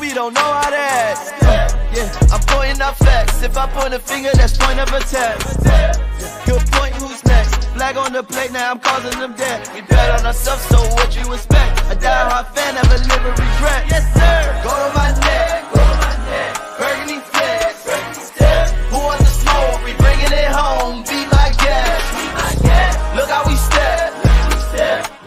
we don't know how to act. Yeah, I'm pointing out facts. If I point a finger, that's point of attack. He'll point who's next. Flag on the plate, now I'm causing them dead. We bet on ourselves, so what you expect? A die-hard fan, never live with regret. Yes, sir. Go to my neck. Go to my neck. Burgundy flex. Who wants the smoke? We bringing it home. Be my guest. Look how we step.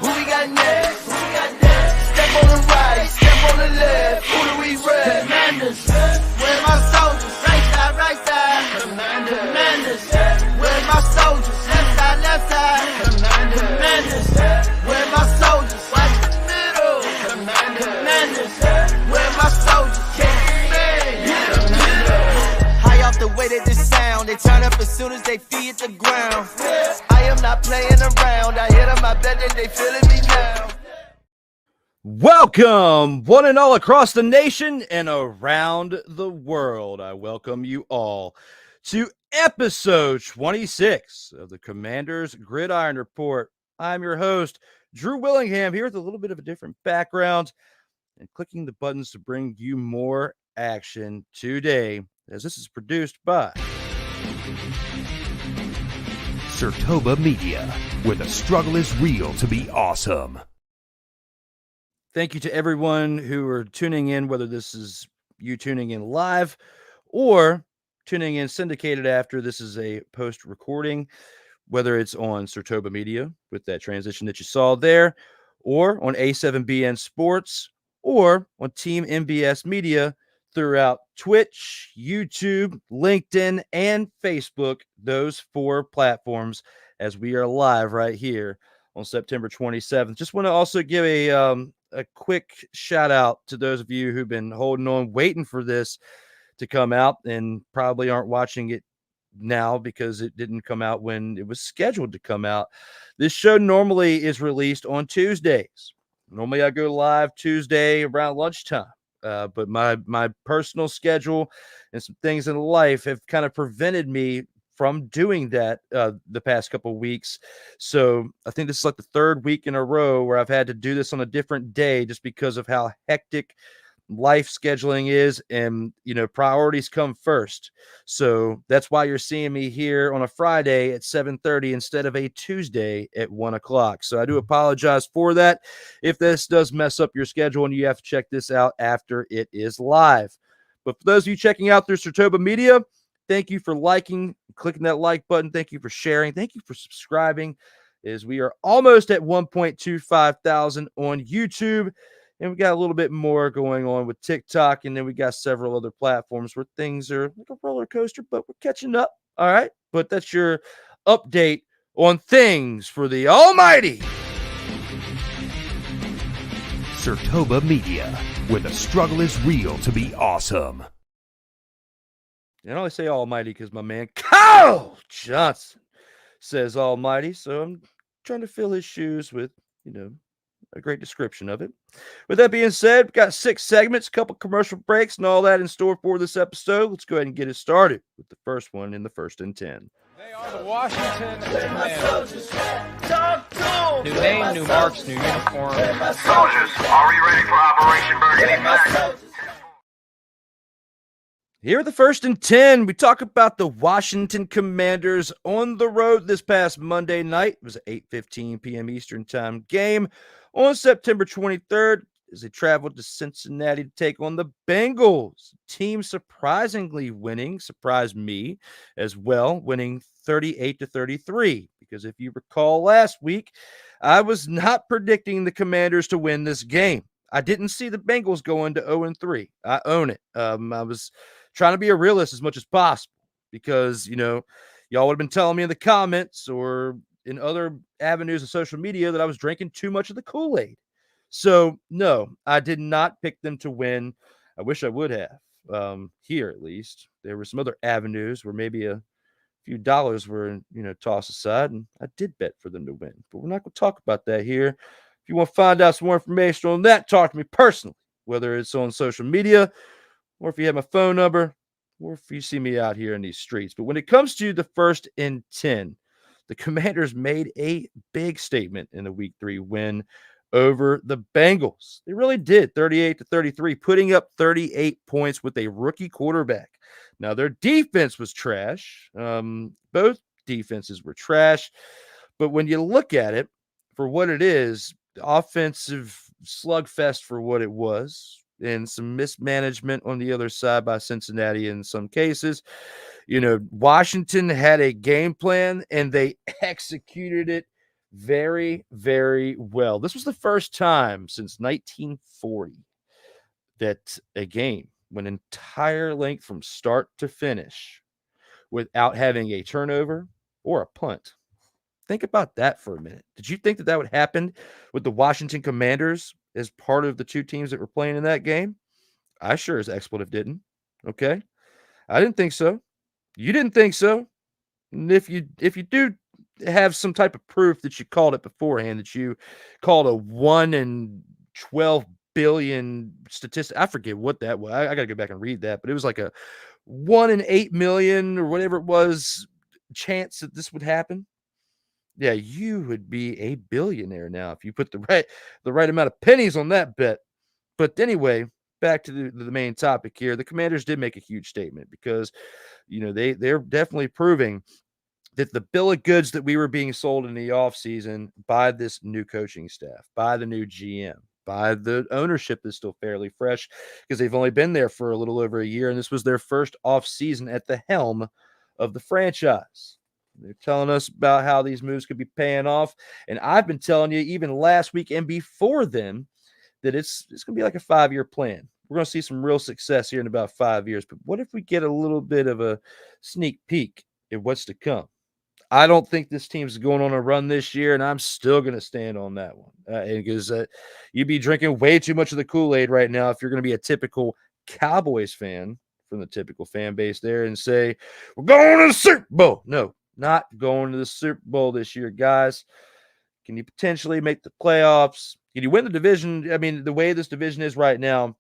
Who we got next? Step on the right, step on the left. Who do we rep? Commanders. Where my soldiers? Right side. Commanders. Where my soldiers? Left side. Commanders. Where my soldiers? Watch the middle. Commanders. Where my soldiers? High off the way that this sound, they turn up as soon as they feed the ground. I am not playing around. I hit them, I bet that they feeling me now. Welcome, one and all across the nation and around the world. I welcome you all to episode 26 of the Commanders Gridiron Report. I'm your host, Drew Willingham, here with a little bit of a different background and clicking the buttons to bring you more action today, as this is produced by Sertoba Media, where the struggle is real to be awesome. Thank you to everyone who are tuning in, whether this is you tuning in live or tuning in syndicated after this is a post recording, whether it's on Sertoba Media with that transition that you saw there, or on A7BN Sports, or on Team MBS Media throughout Twitch, YouTube, LinkedIn, and Facebook, those 4 platforms, as we are live right here on September 27th. Just want to also give a quick shout out to those of you who've been holding on, waiting for this to come out and probably aren't watching it now because it didn't come out when it was scheduled to come out. This show normally is released on Tuesdays. Normally I go live Tuesday around lunchtime, but my personal schedule and some things in life have kind of prevented me from doing that the past couple of weeks. So I think this is like the 3rd week in a row where I've had to do this on a different day just because of how hectic life scheduling is, and priorities come first. So that's why you're seeing me here on a Friday at 7:30 instead of a Tuesday at 1 o'clock. So I do apologize for that if this does mess up your schedule and you have to check this out after it is live. But for those of you checking out through Sertoba Media, thank you for liking, clicking that like button. Thank you for sharing. Thank you for subscribing, as we are almost at 1.25 thousand on YouTube. And we got a little bit more going on with TikTok. And then we got several other platforms where things are like a roller coaster, but we're catching up. All right. But that's your update on things for the almighty Sertoba Media, where the struggle is real to be awesome. And I only say almighty because my man Kyle Johnson says almighty. So I'm trying to fill his shoes with, a great description of it. With that being said, we've got 6 segments, a couple commercial breaks, and all that in store for this episode. Let's go ahead and get it started with the first one in the 1st and 10. They are the Washington Commanders. New name, new marks, new uniform. Soldiers, are we ready for Operation Burgundy? Here at the 1st and 10, we talk about the Washington Commanders on the road this past Monday night. It was an 8:15 p.m. Eastern Time game on September 23rd as they traveled to Cincinnati to take on the Bengals. Team surprisingly winning, surprised me as well, winning 38-33. Because if you recall last week, I was not predicting the Commanders to win this game. I didn't see the Bengals going to 0-3. I own it. I was trying to be a realist as much as possible because, y'all would have been telling me in the comments or in other avenues of social media that I was drinking too much of the Kool-Aid. So, no, I did not pick them to win. I wish I would have, here at least. There were some other avenues where maybe a few dollars were, tossed aside, and I did bet for them to win. But we're not going to talk about that here. If you want to find out some more information on that, talk to me personally, whether it's on social media or if you have my phone number or if you see me out here in these streets. But when it comes to the 1st and 10, the Commanders made a big statement in the Week 3 win over the Bengals. They really did, 38-33, putting up 38 points with a rookie quarterback. Now, their defense was trash. Both defenses were trash. But when you look at it for what it is, offensive slugfest for what it was, and some mismanagement on the other side by Cincinnati in some cases. Washington had a game plan and they executed it very, very well. This was the first time since 1940 that a game went entire length from start to finish without having a turnover or a punt. Think about that for a minute. Did you think that would happen with the Washington Commanders as part of the two teams that were playing in that game? I sure as expletive didn't. Okay. I didn't think so. You didn't think so. And if you do have some type of proof that you called it beforehand, that you called a 1 in 12 billion statistic, I forget what that was. I got to go back and read that, but it was like a 1 in 8 million or whatever it was chance that this would happen. Yeah, you would be a billionaire now if you put the right amount of pennies on that bet. But anyway, back to the main topic here. The Commanders did make a huge statement because, they're definitely proving that the bill of goods that we were being sold in the offseason by this new coaching staff, by the new GM, by the ownership that's still fairly fresh because they've only been there for a little over a year, and this was their first offseason at the helm of the franchise. They're telling us about how these moves could be paying off, and I've been telling you even last week and before then that it's going to be like a 5-year plan. We're going to see some real success here in about 5 years, but what if we get a little bit of a sneak peek at what's to come? I don't think this team's going on a run this year, and I'm still going to stand on that one because you'd be drinking way too much of the Kool-Aid right now if you're going to be a typical Cowboys fan from the typical fan base there and say, we're going to the Super Bowl. No, not going to the Super Bowl this year, guys. Can you potentially make the playoffs? Can you win the division? I mean, the way this division is right now,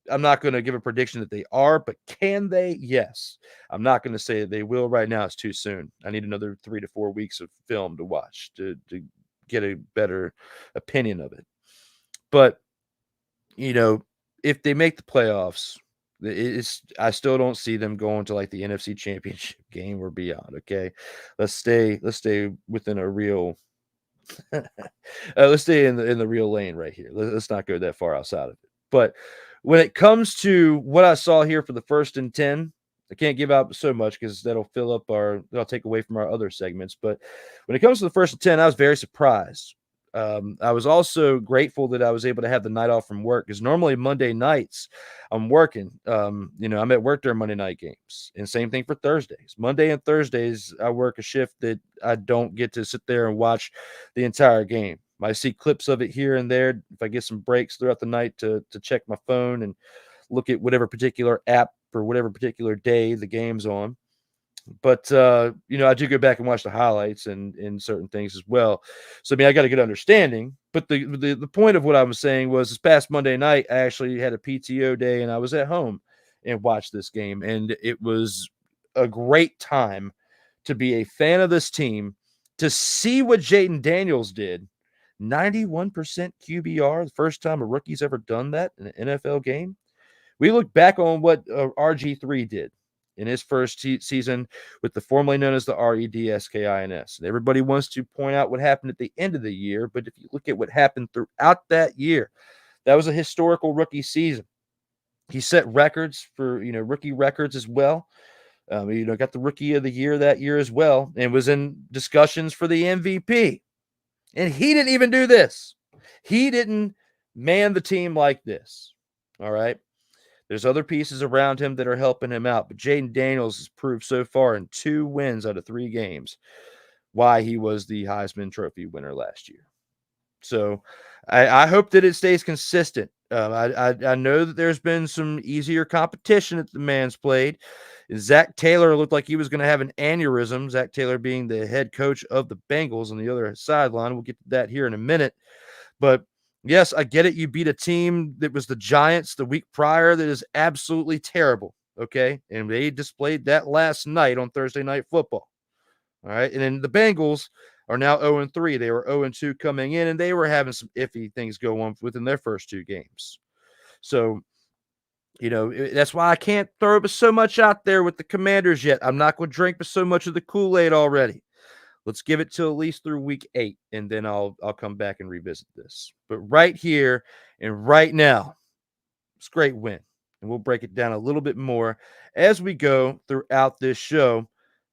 I'm not going to give a prediction that they are, but can they? Yes. I'm not going to say that they will right now. It's too soon. I need another 3 to 4 weeks of film to watch to get a better opinion of it. But, if they make the playoffs, I still don't see them going to like the NFC Championship game or beyond. Okay. Let's stay within a real let's stay in the real lane right here. Let's not go that far outside of it. But when it comes to what I saw here for the 1st and 10, I can't give out so much because that'll take away from our other segments. But when it comes to the 1st and 10, I was very surprised. I was also grateful that I was able to have the night off from work because normally Monday nights I'm working. I'm at work during Monday night games, and same thing for Thursdays. Monday and Thursdays I work a shift that I don't get to sit there and watch the entire game. I see clips of it here and there if I get some breaks throughout the night to check my phone and look at whatever particular app for whatever particular day the game's on. But, I do go back and watch the highlights and certain things as well. So, I got a good understanding. But the point of what I was saying was this past Monday night, I actually had a PTO day and I was at home and watched this game. And it was a great time to be a fan of this team, to see what Jaden Daniels did. 91% QBR, the first time a rookie's ever done that in an NFL game. We look back on what RG3 did in his first season with the formerly known as the REDSKINS. And everybody wants to point out what happened at the end of the year, but if you look at what happened throughout that year, that was a historical rookie season. He set records for, rookie records as well. Got the rookie of the year that year as well, and was in discussions for the MVP. And he didn't even do this. He didn't man the team like this. All right. There's other pieces around him that are helping him out, but Jaden Daniels has proved so far in 2 wins out of 3 games why he was the Heisman Trophy winner last year. So I hope that it stays consistent. I know that there's been some easier competition that the man's played. Zach Taylor looked like he was going to have an aneurysm. Zach Taylor being the head coach of the Bengals on the other sideline. We'll get to that here in a minute. But yes, I get it. You beat a team that was the Giants the week prior that is absolutely terrible, okay? And they displayed that last night on Thursday Night Football, all right? And then the Bengals, are now 0-3. They were 0-2 coming in, and they were having some iffy things go on within their first 2 games. So, that's why I can't throw so much out there with the Commanders yet. I'm not going to drink so much of the Kool-Aid already. Let's give it till at least through week 8, and then I'll come back and revisit this. But right here and right now, it's a great win. And we'll break it down a little bit more as we go throughout this show,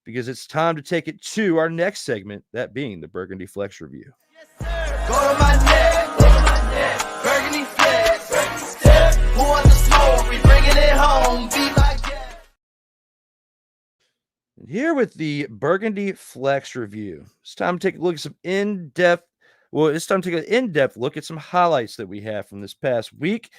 because it's time to take it to our next segment, that being the Burgundy Flex Review. Go to my neck, Burgundy Flex. Who wants the smoke? We bringing it home. Be my guest. And here with the Burgundy Flex Review, it's time to take a look at some in-depth. Well, it's time to take an in-depth look at some highlights that we have from this past week.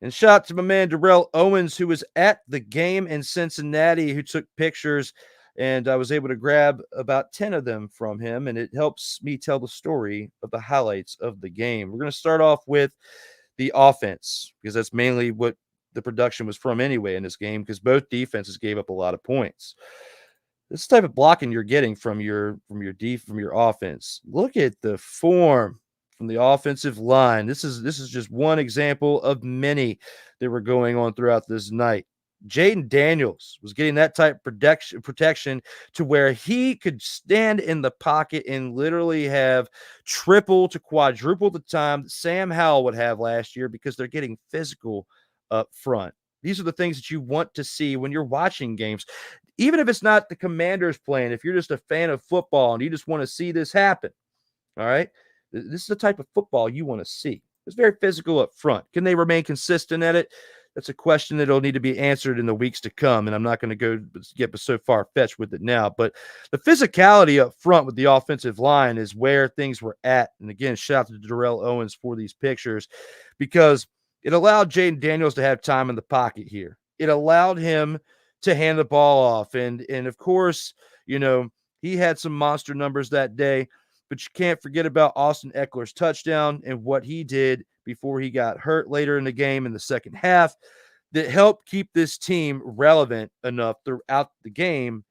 And shout out to my man Darrell Owens, who was at the game in Cincinnati, who took pictures, and I was able to grab about 10 of them from him, and it helps me tell the story of the highlights of the game. We're going to start off with the offense, because that's mainly what the production was from anyway in this game, because both defenses gave up a lot of points. This type of blocking you're getting from your offense. Look at the form from the offensive line. This is just one example of many that were going on throughout this night. Jaden Daniels was getting that type of protection to where he could stand in the pocket and literally have triple to quadruple the time that Sam Howell would have last year, because they're getting physical up front. These are the things that you want to see when you're watching games. Even if it's not the Commanders playing, if you're just a fan of football and you just want to see this happen, all right? This is the type of football you want to see. It's very physical up front. Can they remain consistent at it? That's a question that will need to be answered in the weeks to come, and I'm not going to get so far-fetched with it now. But the physicality up front with the offensive line is where things were at. And again, shout out to Darrell Owens for these pictures, because it allowed Jaden Daniels to have time in the pocket here. It allowed him to hand the ball off. And of course, he had some monster numbers that day, but you can't forget about Austin Eckler's touchdown and what he did before he got hurt later in the game in the second half that helped keep this team relevant enough throughout the game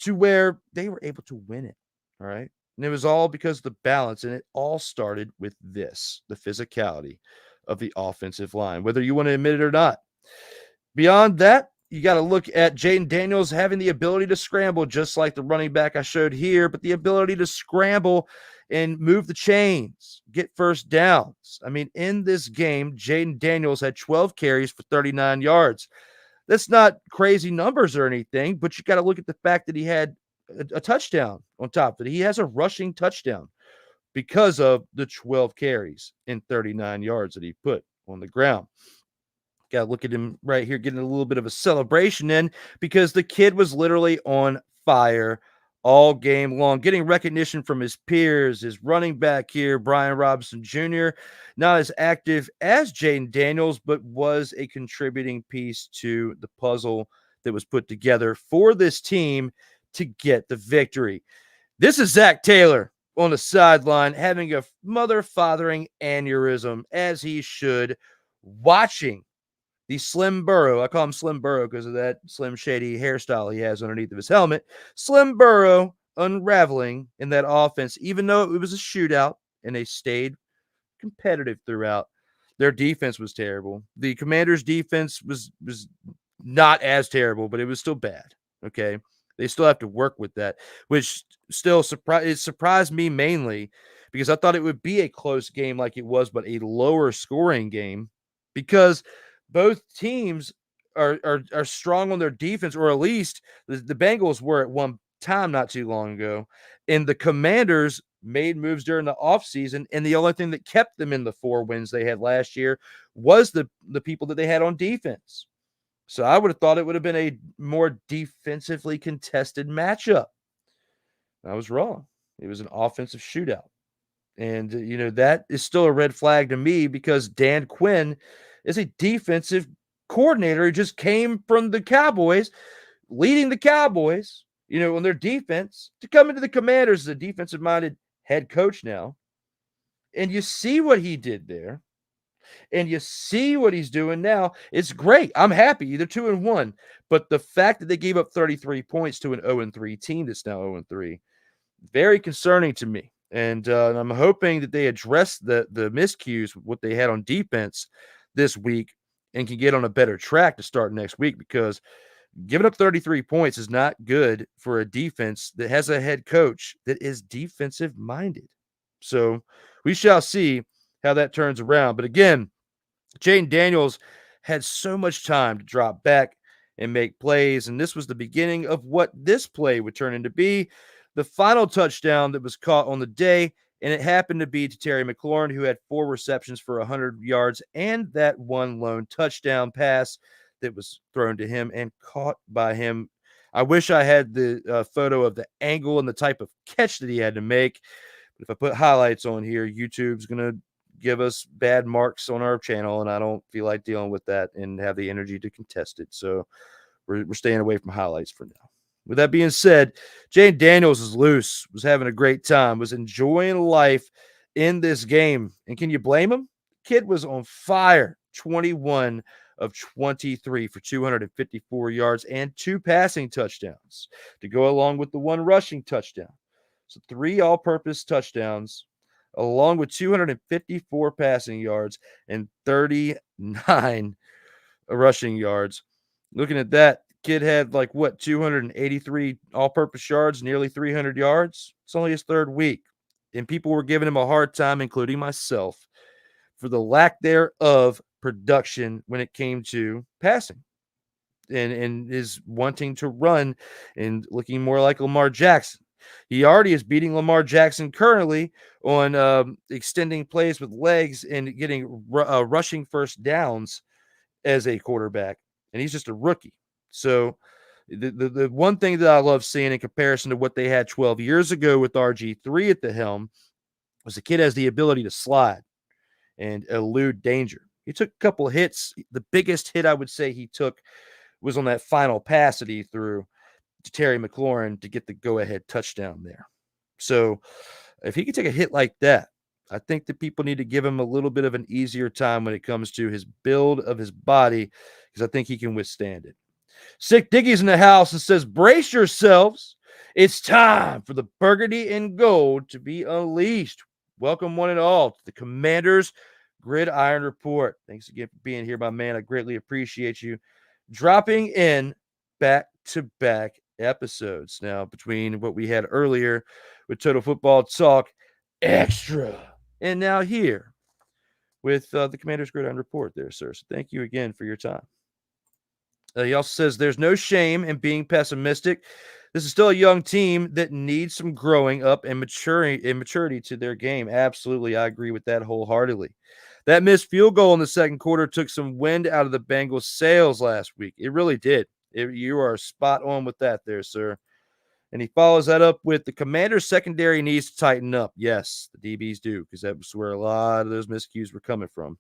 to where they were able to win it. All right. And it was all because of the balance. And it all started with this, the physicality of the offensive line, whether you want to admit it or not. Beyond that, you got to look at Jaden Daniels having the ability to scramble, just like the running back I showed here, but the ability to scramble and move the chains, get first downs. I mean, in this game, Jaden Daniels had 12 carries for 39 yards. That's not crazy numbers or anything, but you got to look at the fact that he had a touchdown on top of it. He has a rushing touchdown because of the 12 carries and 39 yards that he put on the ground. Got to look at him right here, getting a little bit of a celebration in, because the kid was literally on fire all game long, getting recognition from his peers. His running back here, Brian Robinson Jr., not as active as Jaden Daniels, but was a contributing piece to the puzzle that was put together for this team to get the victory. This is Zach Taylor on the sideline having a mother-fathering aneurysm, as he should, watching the Slim Burrow. I call him Slim Burrow because of that Slim Shady hairstyle he has underneath of his helmet. Slim Burrow unraveling in that offense, even though it was a shootout and they stayed competitive throughout. Their defense was terrible. The Commanders' defense was not as terrible, but it was still bad. Okay. They still have to work with that, which still surprised me mainly because I thought it would be a close game like it was, but a lower scoring game, because both teams are strong on their defense, or at least the Bengals were at one time not too long ago. And the Commanders made moves during the offseason, and the only thing that kept them in the 4 wins they had last year was the people that they had on defense. So I would have thought it would have been a more defensively contested matchup. I was wrong. It was an offensive shootout. And, that is still a red flag to me, because Dan Quinn is a defensive coordinator who just came from the Cowboys, leading the Cowboys, on their defense, to come into the Commanders as a defensive-minded head coach now. And you see what he did there, and you see what he's doing now. It's great. I'm happy. They're 2-1. But the fact that they gave up 33 points to an 0-3 team that's now 0-3, very concerning to me. And I'm hoping that they address the miscues, what they had on defense this week, and can get on a better track to start next week, because giving up 33 points is not good for a defense that has a head coach that is defensive minded. So we shall see how that turns around. But again, Jaden Daniels had so much time to drop back and make plays, and this was the beginning of what this play would turn into be. The final touchdown that was caught on the day, and it happened to be to Terry McLaurin, who had 4 receptions for 100 yards and that one lone touchdown pass that was thrown to him and caught by him. I wish I had the photo of the angle and the type of catch that he had to make. But if I put highlights on here, YouTube's going to give us bad marks on our channel, and I don't feel like dealing with that and have the energy to contest it. So we're staying away from highlights for now. With that being said, Jaden Daniels is loose, was having a great time, was enjoying life in this game. And can you blame him? Kid was on fire. 21 of 23 for 254 yards and 2 passing touchdowns to go along with the 1 rushing touchdown. So 3 all-purpose touchdowns, along with 254 passing yards and 39 rushing yards. Looking at that, kid had 283 all-purpose yards, nearly 300 yards. It's only his 3rd week, and people were giving him a hard time, including myself, for the lack thereof production when it came to passing, and is wanting to run and looking more like Lamar Jackson. He already is beating Lamar Jackson currently on extending plays with legs and getting rushing first downs as a quarterback, and he's just a rookie. So the one thing that I love seeing in comparison to what they had 12 years ago with RG3 at the helm was the kid has the ability to slide and elude danger. He took a couple of hits. The biggest hit I would say he took was on that final pass that he threw to Terry McLaurin to get the go-ahead touchdown there. So if he could take a hit like that, I think that people need to give him a little bit of an easier time when it comes to his build of his body, because I think he can withstand it. Sick Diggy's in the house and says, brace yourselves. It's time for the Burgundy and Gold to be unleashed. Welcome one and all to the Commanders Gridiron Report. Thanks again for being here, my man. I greatly appreciate you dropping in back-to-back episodes. Now, between what we had earlier with Total Football Talk Extra and now here with the Commanders Gridiron Report there, sir. So thank you again for your time. He also says there's no shame in being pessimistic. This is still a young team that needs some growing up and maturity to their game. Absolutely, I agree with that wholeheartedly. That missed field goal in the second quarter took some wind out of the Bengals' sails last week. It really did. You are spot on with that there, sir. And he follows that up with the Commanders' secondary needs to tighten up. Yes, the DBs do, because that's where a lot of those miscues were coming from.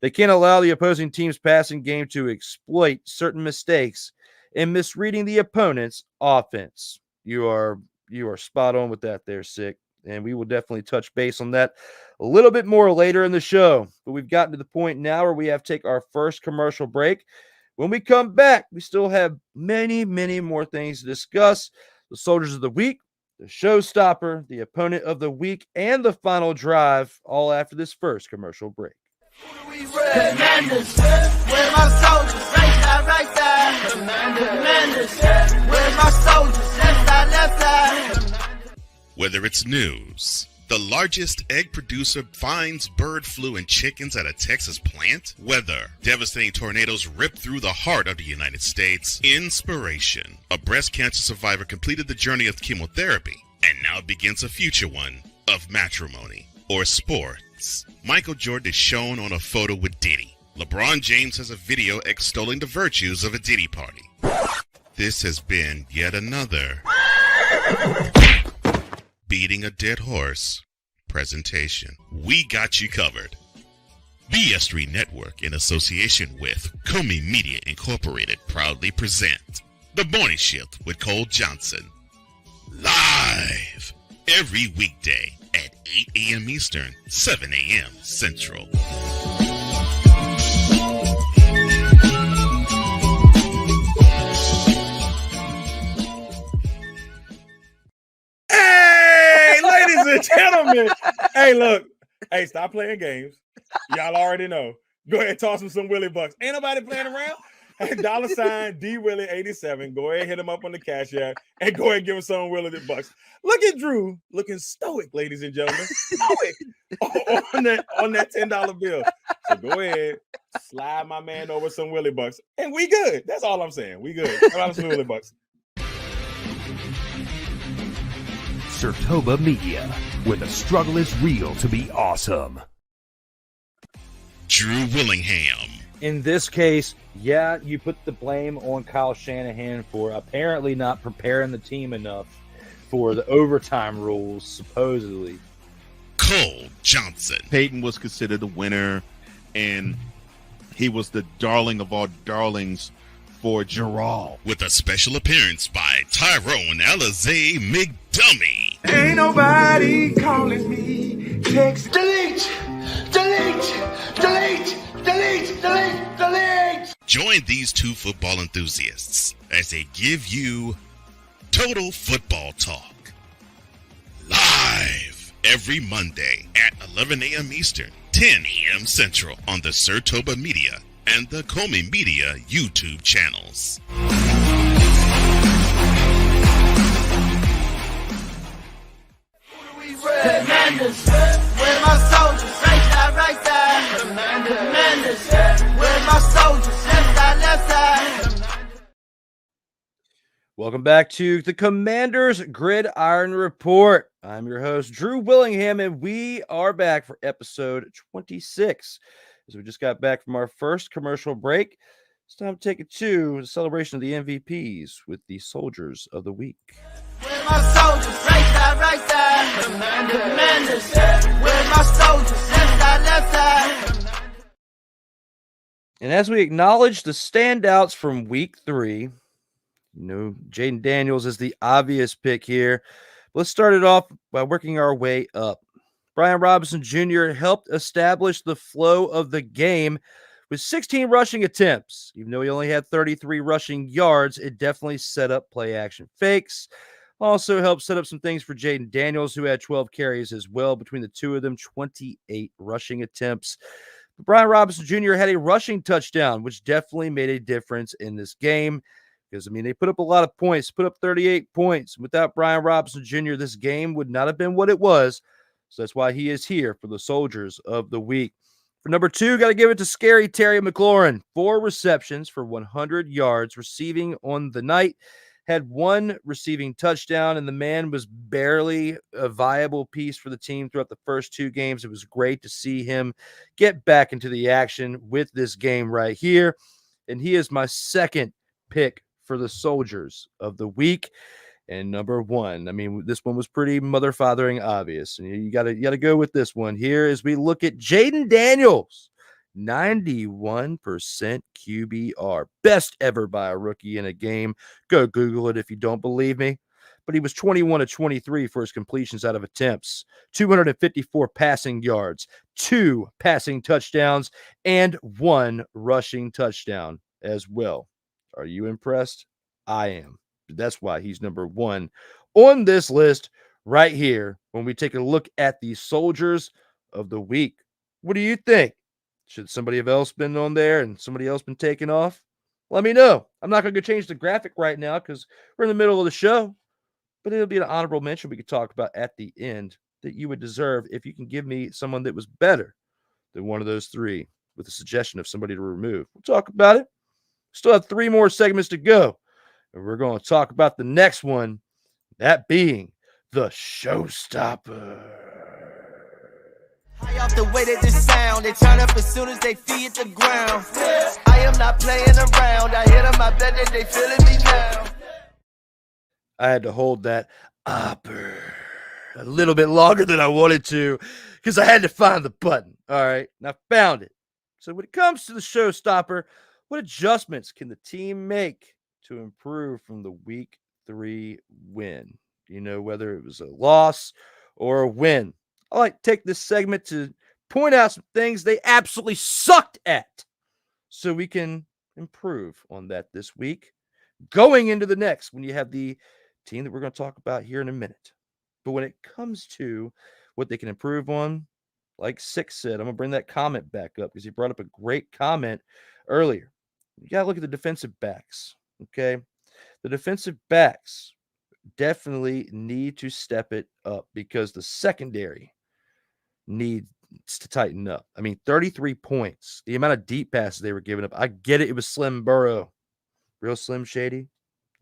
They can't allow the opposing team's passing game to exploit certain mistakes in misreading the opponent's offense. You are spot on with that there, Sick. And we will definitely touch base on that a little bit more later in the show. But we've gotten to the point now where we have to take our first commercial break. When we come back, we still have many, many more things to discuss. The Soldiers of the Week, the Showstopper, the Opponent of the Week, and the Final Drive, all after this first commercial break. Commanders, where's my soldiers? Right side, right side. Commanders, where's my soldiers? Left side, left side. Whether it's news, the largest egg producer finds bird flu in chickens at a Texas plant, weather, devastating tornadoes rip through the heart of the United States, inspiration, a breast cancer survivor completed the journey of chemotherapy, and now begins a future one of matrimony or sports. Michael Jordan is shown on a photo with Diddy. LeBron James has a video extolling the virtues of a Diddy party. This has been yet another beating a dead horse presentation. We got you covered. BS3 Network, in association with Comey Media Incorporated, proudly present The Morning Shift with Cole Johnson. Live every weekday at 8 a.m. Eastern, 7 a.m. Central. Hey, ladies and gentlemen. Hey, look. Hey, stop playing games. Y'all already know. Go ahead and toss him some Willie Bucks. Ain't nobody playing around. Hey, $sign DWillie87. Go ahead, hit him up on the Cash App, and go ahead and give him some Willie Bucks. Look at Drew looking stoic, ladies and gentlemen. Stoic on that $10 bill. So go ahead, slide my man over some Willie Bucks, and we good. That's all I'm saying. We good. How about some Willie Bucks? Sertoba Media, where the struggle is real to be awesome. Drew Willingham. In this case, yeah, you put the blame on Kyle Shanahan for apparently not preparing the team enough for the overtime rules, supposedly. Cole Johnson. Peyton was considered the winner, and he was the darling of all darlings for Gerald. With a special appearance by Tyrone Alizé McDummy. Ain't nobody calling me. Text. Delete. Join these two football enthusiasts as they give you Total Football Talk. Live every Monday at 11 a.m. Eastern, 10 a.m. Central on the Sertoba Media and the Comey Media YouTube channels. Commanders, where my soldiers, right side. Commanders, where my soldiers, left side. Welcome back to the Commanders Gridiron Report. I'm your host, Drew Willingham, and we are back for episode 26. As we just got back from our first commercial break, it's time to take it to the celebration of the MVPs with the Soldiers of the Week. Where my soldiers, right side. Commanders, where my soldiers, left side. And as we acknowledge the standouts from week 3, Jaden Daniels is the obvious pick here. Let's start it off by working our way up. Brian Robinson Jr. helped establish the flow of the game with 16 rushing attempts. Even though he only had 33 rushing yards, it definitely set up play action fakes. Also helped set up some things for Jaden Daniels, who had 12 carries as well. Between the two of them, 28 rushing attempts. But Brian Robinson Jr. had a rushing touchdown, which definitely made a difference in this game. Because, they put up a lot of points, put up 38 points. Without Brian Robinson Jr., this game would not have been what it was. So that's why he is here for the Soldiers of the Week. For number 2, got to give it to Scary Terry McLaurin. 4 receptions for 100 yards receiving on the night. Had 1 receiving touchdown, and the man was barely a viable piece for the team throughout the first 2 games. It was great to see him get back into the action with this game right here. And he is my second pick for the Soldiers of the Week. And number 1, this one was pretty mother-fathering obvious. And you gotta go with this one here as we look at Jaden Daniels. 91% QBR. Best ever by a rookie in a game. Go Google it if you don't believe me. But he was 21 of 23 for his completions out of attempts. 254 passing yards. 2 passing touchdowns. And 1 rushing touchdown as well. Are you impressed? I am. That's why he's number 1 on this list right here when we take a look at the Soldiers of the Week. What do you think? Should somebody else been on there and somebody else been taken off? Let me know. I'm not going to change the graphic right now because we're in the middle of the show, but it'll be an honorable mention we could talk about at the end that you would deserve if you can give me someone that was better than one of those 3 with a suggestion of somebody to remove. We'll talk about it. Still have 3 more segments to go. And we're going to talk about the next one, that being the Showstopper. High off the way that this sound, they turn up as soon as they feed the ground. I am not playing around. I hit them, I bet that they feeling me now. I had to hold that upper a little bit longer than I wanted to because I had to find the button. All right, and I found it. So when it comes to the Showstopper, what adjustments can the team make to improve from the week 3 win? Whether it was a loss or a win. I like to take this segment to point out some things they absolutely sucked at so we can improve on that this week. Going into the next when you have the team that we're going to talk about here in a minute. But when it comes to what they can improve on, like Six said, I'm going to bring that comment back up because he brought up a great comment earlier. You got to look at the defensive backs, okay? The defensive backs definitely need to step it up because the secondary needs to tighten up. I mean, 33 points, the amount of deep passes they were giving up. I get it. It was Slim Burrow, real Slim Shady,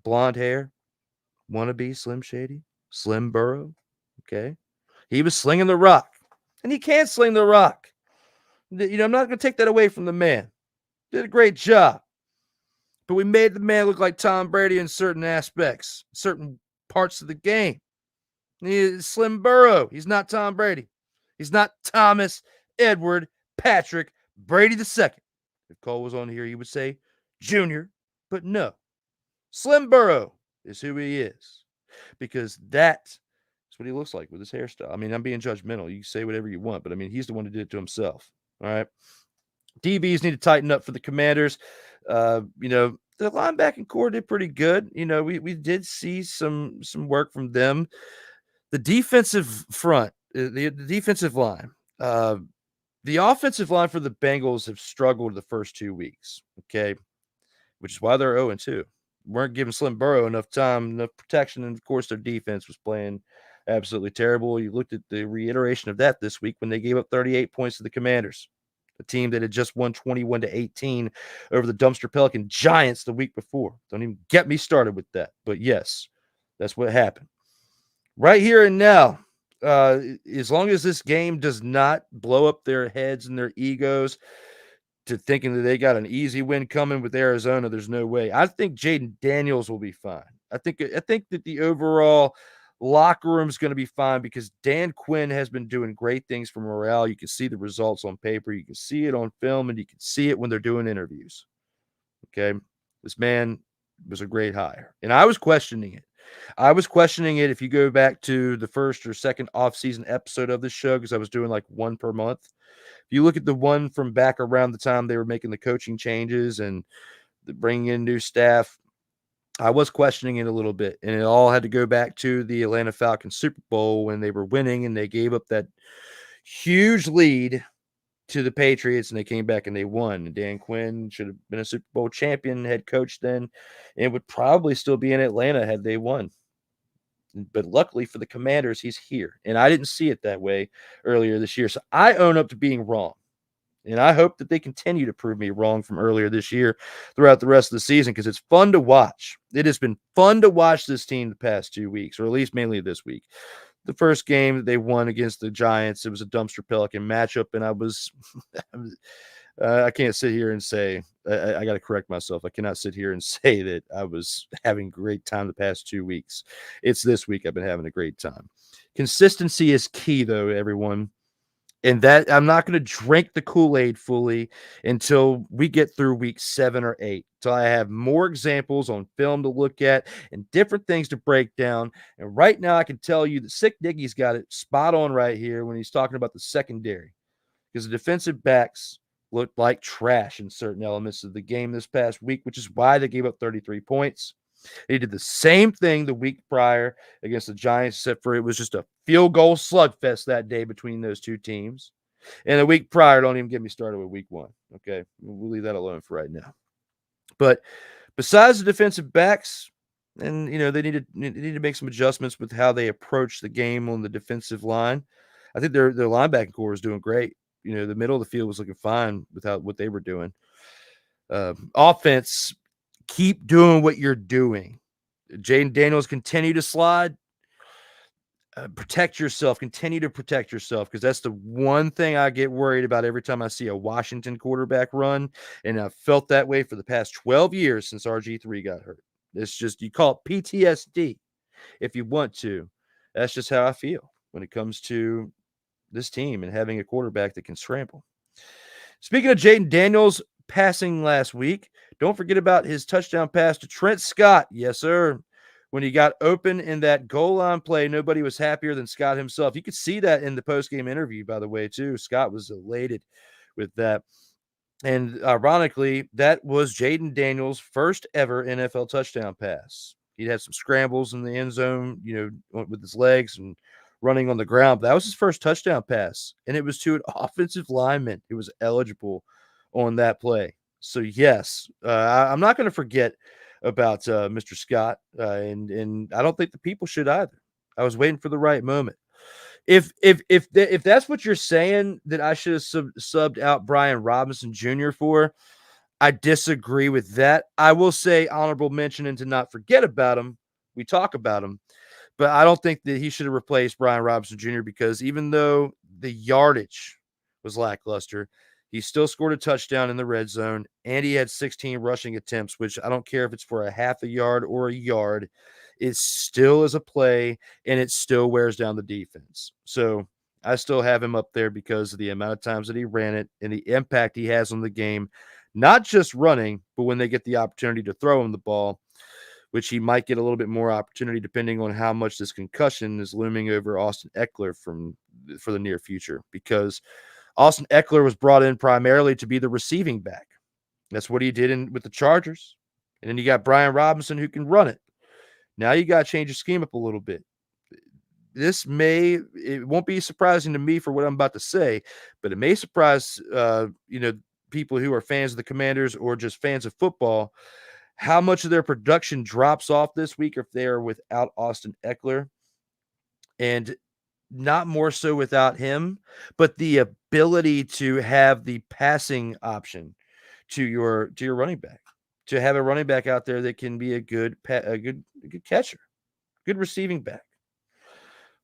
blonde hair, wannabe Slim Shady, Slim Burrow, okay? He was slinging the rock, and he can't sling the rock. You know, I'm not going to take that away from the man. Did a great job. But we made the man look like Tom Brady in certain aspects, certain parts of the game. He's Slim Burrow. He's not Tom Brady. He's not Thomas Edward Patrick Brady II. If Cole was on here, he would say Junior, but no. Slim Burrow is who he is because that's what he looks like with his hairstyle. I mean, I'm being judgmental. You can say whatever you want, but I mean, he's the one who did it to himself. All right. DBs need to tighten up for the Commanders. You know, the linebacking core did pretty good. You know, we did see some work from them. The defensive front, the defensive line, the offensive line for the Bengals have struggled the first 2 weeks. Okay, which is why they're 0-2. Weren't giving Slim Burrow enough time, enough protection, and of course their defense was playing absolutely terrible. You looked at the reiteration of that this week when they gave up 38 points to the Commanders, a team that had just won 21-18 over the dumpster Pelican Giants the week before. Don't even get me started with that. But yes, that's what happened. Right here and now, as long as this game does not blow up their heads and their egos to thinking that they got an easy win coming with Arizona, there's no way. I think Jaden Daniels will be fine. I think that the overall locker room is going to be fine because Dan Quinn has been doing great things for morale. You can see the results on paper. You can see it on film, and you can see it when they're doing interviews. Okay. This man was a great hire, and I was questioning it. If you go back to the first or second off-season episode of this show, because I was doing like one per month. If you look at the one from back around the time they were making the coaching changes and bringing in new staff, I was questioning it a little bit, and it all had to go back to the Atlanta Falcons Super Bowl when they were winning and they gave up that huge lead to the Patriots, and they came back and they won. And Dan Quinn should have been a Super Bowl champion head coach then, and would probably still be in Atlanta had they won. But luckily for the Commanders, he's here, and I didn't see it that way earlier this year. So I own up to being wrong. And I hope that they continue to prove me wrong from earlier this year throughout the rest of the season because it's fun to watch. It has been fun to watch this team the past 2 weeks, or at least mainly this week. The first game that they won against the Giants, it was a dumpster Pelican matchup, and I can't sit here and say I got to correct myself. I cannot sit here and say that I was having a great time the past 2 weeks. It's this week I've been having a great time. Consistency is key, though, everyone. And that I'm not going to drink the Kool-Aid fully until we get through week 7 or 8. So I have more examples on film to look at and different things to break down. And right now I can tell you that Sick Diggy's got it spot on right here when he's talking about the secondary. Because the defensive backs looked like trash in certain elements of the game this past week, which is why they gave up 33 points. They did the same thing the week prior against the Giants, except for it was just a field goal slugfest that day between those two teams. And the week prior, don't even get me started with week 1. Okay, we'll leave that alone for right now. But besides the defensive backs, and they need to make some adjustments with how they approach the game on the defensive line. I think their linebacking core is doing great. The middle of the field was looking fine without what they were doing. Offense. Keep doing what you're doing. Jaden Daniels, continue to slide. Protect yourself. Continue to protect yourself because that's the one thing I get worried about every time I see a Washington quarterback run, and I've felt that way for the past 12 years since RG3 got hurt. It's just, you call it PTSD if you want to. That's just how I feel when it comes to this team and having a quarterback that can scramble. Speaking of Jaden Daniels passing last week, don't forget about his touchdown pass to Trent Scott. Yes, sir. When he got open in that goal line play, nobody was happier than Scott himself. You could see that in the post-game interview, by the way, too. Scott was elated with that. And ironically, that was Jaden Daniels' first ever NFL touchdown pass. He'd had some scrambles in the end zone, with his legs and running on the ground. But that was his first touchdown pass, and it was to an offensive lineman who was eligible on that play. So, yes, I'm not going to forget about Mr. Scott, and I don't think the people should either. I was waiting for the right moment. If that's what you're saying that I should have subbed out Brian Robinson Jr. for, I disagree with that. I will say honorable mention and to not forget about him. We talk about him, but I don't think that he should have replaced Brian Robinson Jr. because even though the yardage was lackluster, he still scored a touchdown in the red zone, and he had 16 rushing attempts, which I don't care if it's for a half a yard or a yard. It still is a play, and it still wears down the defense. So I still have him up there because of the amount of times that he ran it and the impact he has on the game, not just running, but when they get the opportunity to throw him the ball, which he might get a little bit more opportunity depending on how much this concussion is looming over Austin Eckler for the near future, because Austin Eckler was brought in primarily to be the receiving back. That's what he did with the Chargers. And then you got Brian Robinson who can run it. Now you got to change your scheme up a little bit. It won't be surprising to me for what I'm about to say, but it may surprise, people who are fans of the Commanders or just fans of football, how much of their production drops off this week if they are without Austin Eckler. And not more so without him, but the ability to have the passing option to your running back, to have a running back out there that can be a good catcher, good receiving back.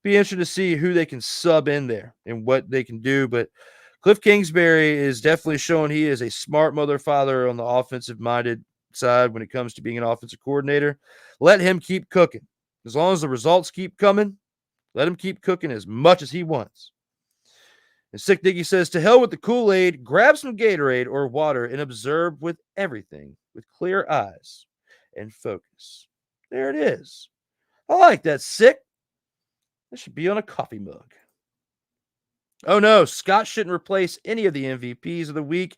Be interesting to see who they can sub in there and what they can do. But Cliff Kingsbury is definitely showing he is a smart mother father on the offensive minded side when it comes to being an offensive coordinator. Let him keep cooking. As long as the results keep coming, let him keep cooking as much as he wants. And Sick Dicky says, to hell with the Kool-Aid, grab some Gatorade or water and observe with everything with clear eyes and focus. There it is. I like that, Sick. That should be on a coffee mug. Oh no, Scott shouldn't replace any of the MVPs of the week,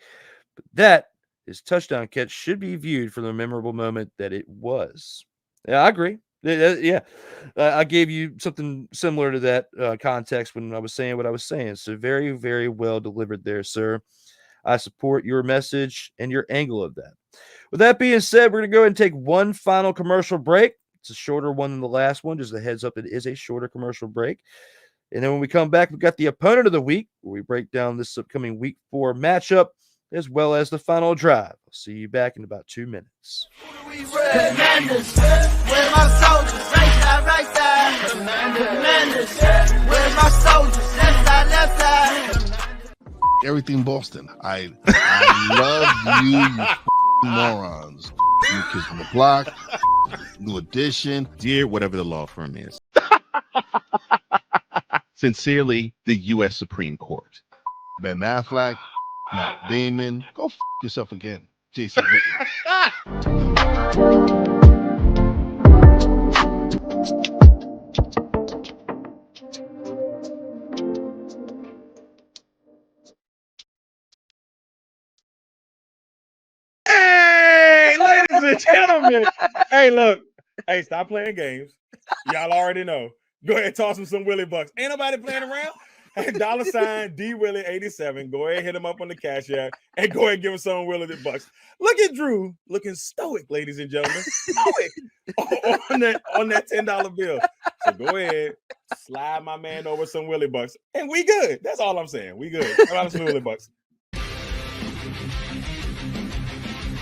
but that his touchdown catch should be viewed for the memorable moment that it was. Yeah, I agree. Yeah, I gave you something similar to that context when I was saying what I was saying. So very, very well delivered there, sir. I support your message and your angle of that. With that being said, we're going to go ahead and take one final commercial break. It's a shorter one than the last one. Just a heads up, it is a shorter commercial break. And then when we come back, we've got the opponent of the week, where we break down this upcoming Week 4 matchup, as well as the final drive. I'll see you back in about 2 minutes. Commanders, where my soldiers, right side. Commanders, where my soldiers, left side. Everything Boston. I love you morons. New Kids on the Block, New Edition. Dear whatever the law firm is. Sincerely, the U.S. Supreme Court. Ben Affleck, Matt Damon. Go yourself again, Jason. Hey, ladies and gentlemen. Hey, look. Hey, stop playing games. Y'all already know. Go ahead and toss him some Willie Bucks. Ain't nobody playing around. Hey, $sign DWillie87. Go ahead, hit him up on the Cash App, and go ahead and give him some Willie Bucks. Look at Drew looking stoic, ladies and gentlemen. Stoic on that $10 bill. So go ahead, slide my man over some Willie Bucks, and we good. That's all I'm saying. We good. How about some Willie Bucks?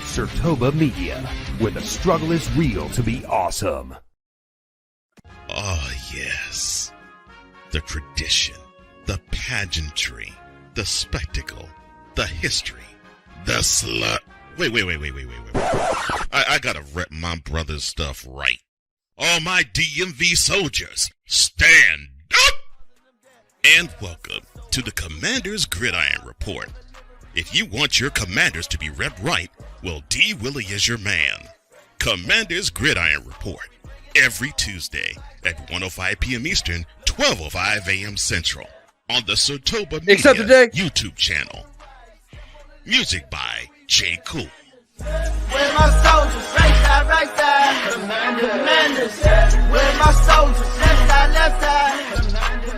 Sertoba Media, where the struggle is real to be awesome. Oh, yes. The tradition, the pageantry, the spectacle, the history, the slut. Wait. I gotta rep my brother's stuff right. All my DMV soldiers, stand up! And welcome to the Commanders Gridiron Report. If you want your Commanders to be repped right, well, D. Willie is your man. Commanders Gridiron Report. Every Tuesday at 1:05 p.m. Eastern, 12:05 a.m. Central on the Sertoba Media YouTube channel. Music by J.KUL. Where my soldiers, right side. Commanders, where my soldiers, left side.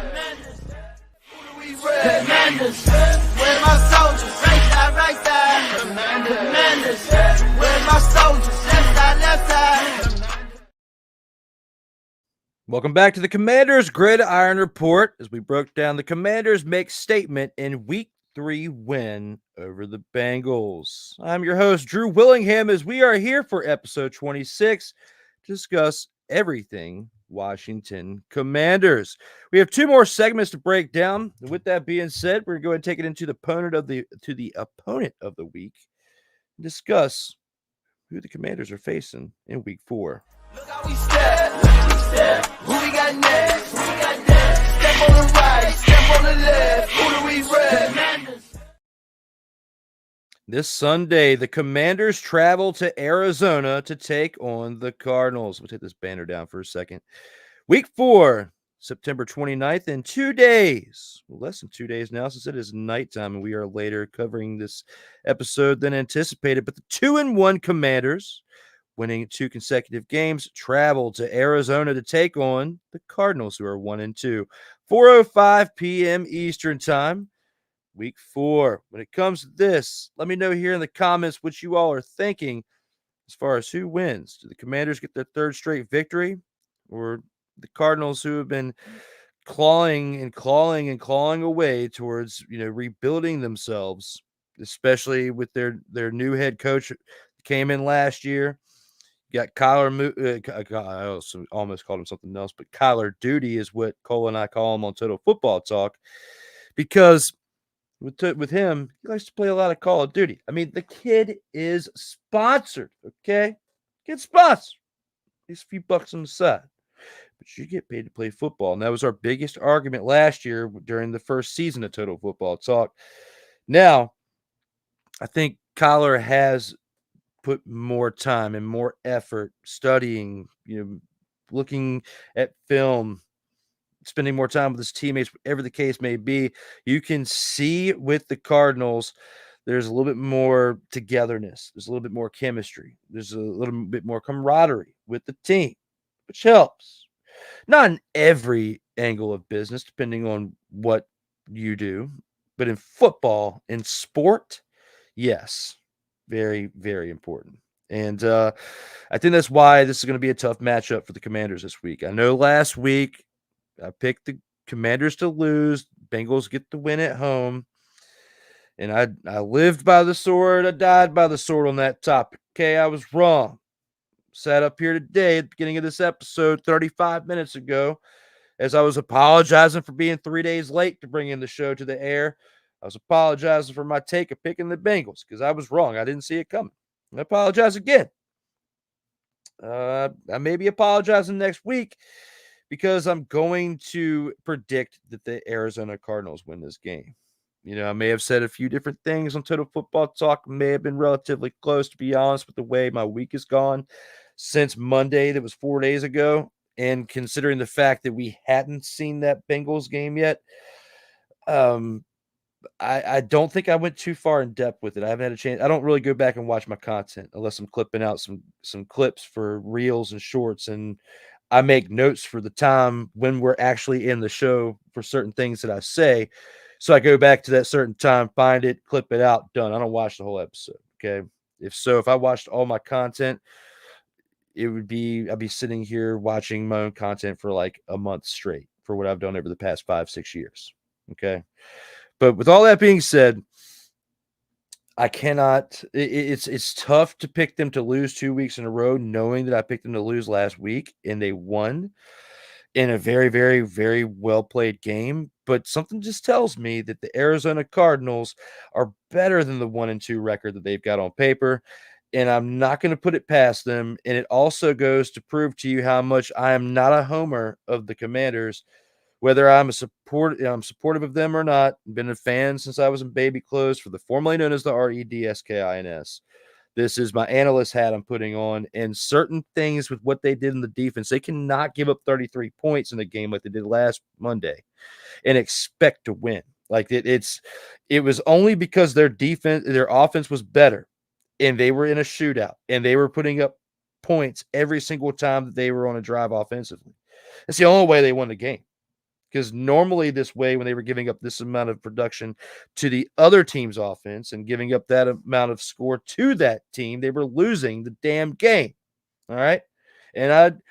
Welcome back to the Commanders Gridiron Report as we broke down the Commanders' make statement in Week 3 win over the Bengals. I'm your host, Drew Willingham, as we are here for episode 26 to discuss everything Washington Commanders. We have 2 more segments to break down. With that being said, we're going to go ahead and take it into the opponent of the week and discuss who the Commanders are facing in Week 4. Look how we step. Who we got next? Step on the right, step on the left. Who do we rep? This Sunday, the Commanders travel to Arizona to take on the Cardinals. We'll take this banner down for a second. Week 4, September 29th, in 2 days. Well, less than 2 days now, since it is nighttime, and we are later covering this episode than anticipated. But the 2-1 Commanders, winning 2 consecutive games, travel to Arizona to take on the Cardinals, who are 1-2. 4:05 p.m. Eastern Time, Week 4. When it comes to this, let me know here in the comments what you all are thinking as far as who wins. Do the Commanders get their 3rd straight victory, or the Cardinals, who have been clawing away towards rebuilding themselves, especially with their new head coach that came in last year? You got I also almost called him something else, but Kyler Duty is what Cole and I call him on Total Football Talk, because with him, he likes to play a lot of Call of Duty. I mean, the kid is sponsored, okay? Get sponsored. These few bucks on the side. But you get paid to play football. And that was our biggest argument last year during the first season of Total Football Talk. Now, I think Kyler has put more time and more effort studying, looking at film, spending more time with his teammates, whatever the case may be. You can see with the Cardinals, there's a little bit more togetherness. There's a little bit more chemistry. There's a little bit more camaraderie with the team, which helps. Not in every angle of business, depending on what you do, but in football, in sport, yes. Very, very important. And I think that's why this is going to be a tough matchup for the Commanders this week. I know last week I picked the Commanders to lose. Bengals get the win at home. And I lived by the sword. I died by the sword on that topic. Okay, I was wrong. Sat up here today at the beginning of this episode 35 minutes ago as I was apologizing for being 3 days late to bring in the show to the air. I was apologizing for my take of picking the Bengals because I was wrong. I didn't see it coming. I apologize again. I may be apologizing next week because I'm going to predict that the Arizona Cardinals win this game. I may have said a few different things on Total Football Talk. May have been relatively close, to be honest, with the way my week has gone since Monday. That was 4 days ago. And considering the fact that we hadn't seen that Bengals game yet, I don't think I went too far in depth with it. I haven't had a chance. I don't really go back and watch my content unless I'm clipping out some clips for reels and shorts, and I make notes for the time when we're actually in the show for certain things that I say. So I go back to that certain time, find it, clip it out, done. I don't watch the whole episode. Okay. If I watched all my content, I'd be sitting here watching my own content for like a month straight for what I've done over the past 5-6 years. Okay. But with all that being said, I cannot. It's tough to pick them to lose 2 weeks in a row, knowing that I picked them to lose last week and they won in a very, very, very well played game. But something just tells me that the Arizona Cardinals are better than the 1-2 record that they've got on paper, and I'm not going to put it past them. And it also goes to prove to you how much I am not a homer of the Commanders. Whether I'm supportive of them or not, been a fan since I was in baby clothes for the formerly known as the REDSKINS. This is my analyst hat I'm putting on, and certain things with what they did in the defense, they cannot give up 33 points in a game like they did last Monday and expect to win. Like it was only because their offense was better, and they were in a shootout, and they were putting up points every single time that they were on a drive offensively. That's the only way they won the game. Because normally this way, when they were giving up this amount of production to the other team's offense and giving up that amount of score to that team, they were losing the damn game. All right. And